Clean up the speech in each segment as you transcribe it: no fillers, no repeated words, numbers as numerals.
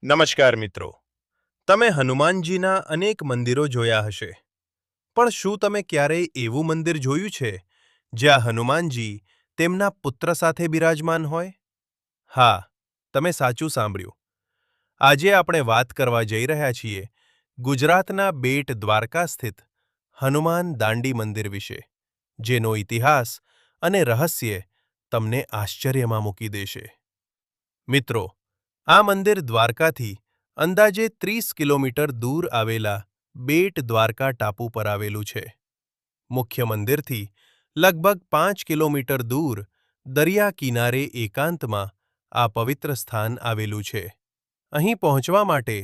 નમસ્કાર મિત્રો, તમે હનુમાનજીના અનેક મંદિરો જોયા હશે, પણ શું તમે ક્યારેય એવું મંદિર જોયું છે જ્યાં હનુમાનજી તેમના પુત્ર સાથે બિરાજમાન હોય? હા, તમે સાચું સાંભળ્યું. આજે આપણે વાત કરવા જઈ રહ્યા છીએ ગુજરાતના બેટ દ્વારકા સ્થિત હનુમાન દાંડી મંદિર વિશે, જેનો ઇતિહાસ અને રહસ્ય તમને આશ્ચર્યમાં મૂકી દેશે. મિત્રો, આ મંદિર દ્વારકાથી અંદાજે 30 કિલોમીટર દૂર આવેલા બેટ દ્વારકા ટાપુ પર આવેલું છે. મુખ્ય મંદિરથી લગભગ 5 કિલોમીટર દૂર દરિયા કિનારે એકાંતમાં આ પવિત્ર સ્થાન આવેલું છે. અહીં પહોંચવા માટે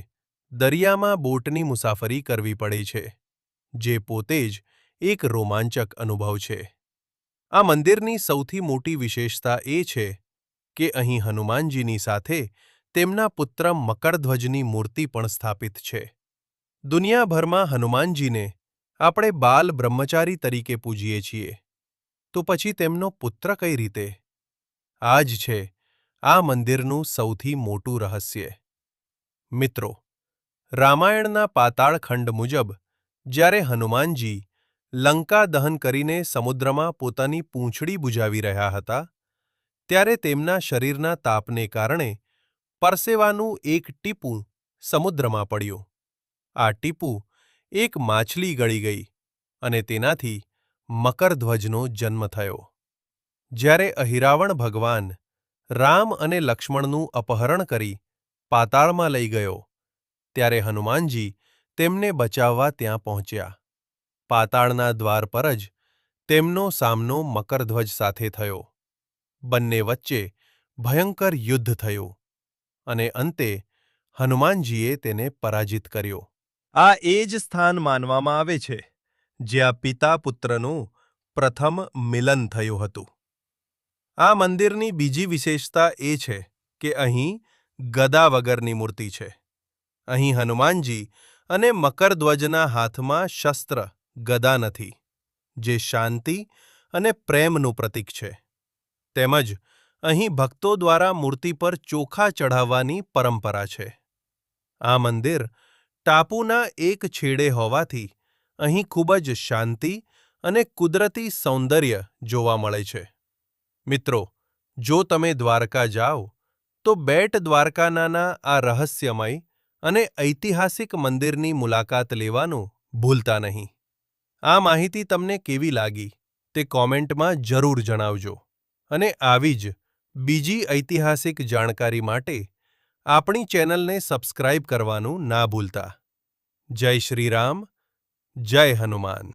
દરિયામાં બોટની મુસાફરી કરવી પડે છે, જે પોતે જ એક રોમાંચક અનુભવ છે. આ મંદિરની સૌથી મોટી વિશેષતા એ છે કે અહીં હનુમાનજીની સાથે તેમના પુત્ર મકરધ્વજની મૂર્તિ પણ સ્થાપિત છે. દુનિયાભરમાં હનુમાનજીને આપણે બાલ બ્રહ્મચારી તરીકે પૂજીએ છીએ, તો પછી તેમનો પુત્ર કઈ રીતે? આ જ છે આ મંદિરનું સૌથી મોટું રહસ્ય. મિત્રો, રામાયણના પાતાળ ખંડ મુજબ જ્યારે હનુમાનજી લંકા દહન કરીને સમુદ્રમાં પોતાની પૂંછડી બુજાવી રહ્યા હતા, ત્યારે તેમના શરીરના તાપને કારણે પરસેવાનું એક ટીપું સમુદ્રમાં પડ્યું. આ ટીપું એક માછલી ગળી ગઈ અને તેનાથી મકરધ્વજનો જન્મ થયો. જ્યારે અહિરાવણ ભગવાન રામ અને લક્ષ્મણનું અપહરણ કરી પાતાળમાં લઈ ગયો, ત્યારે હનુમાનજી તેમને બચાવવા ત્યાં પહોંચ્યા. પાતાળના દ્વાર પર જ તેમનો સામનો મકરધ્વજ સાથે થયો. બંને વચ્ચે ભયંકર યુદ્ધ થયું અને અંતે હનુમાનજીએ તેને પરાજિત કર્યો. આ એ જ સ્થાન માનવામાં આવે છે જ્યાં પિતા પુત્રનું પ્રથમ મિલન થયું હતું. આ મંદિરની બીજી વિશેષતા એ છે કે અહીં ગદા વગરની મૂર્તિ છે. અહીં હનુમાનજી અને મકરધ્વજના હાથમાં શસ્ત્ર ગદા નથી, જે શાંતિ અને પ્રેમનું પ્રતીક છે. તેમજ અહીં ભક્તો દ્વારા મૂર્તિ પર ચોખા ચઢાવવાની પરંપરા છે. આ મંદિર ટાપુના એક છેડે હોવાથી અહીં ખૂબ જ શાંતિ અને કુદરતી સૌંદર્ય જોવા મળે છે. મિત્રો, જો તમે દ્વારકા જાઓ તો બેટ દ્વારકાના આ રહસ્યમય અને ઐતિહાસિક મંદિરની મુલાકાત લેવાનું ભૂલતા નહીં. આ માહિતી તમને કેવી લાગી તે કોમેન્ટમાં જરૂર જણાવજો અને આવી જ બીજી ઐતિહાસિક જાણકારી માટે આપણી ચેનલને સબસ્ક્રાઇબ કરવાનું ના ભૂલતા. જય શ્રી રામ, જય હનુમાન.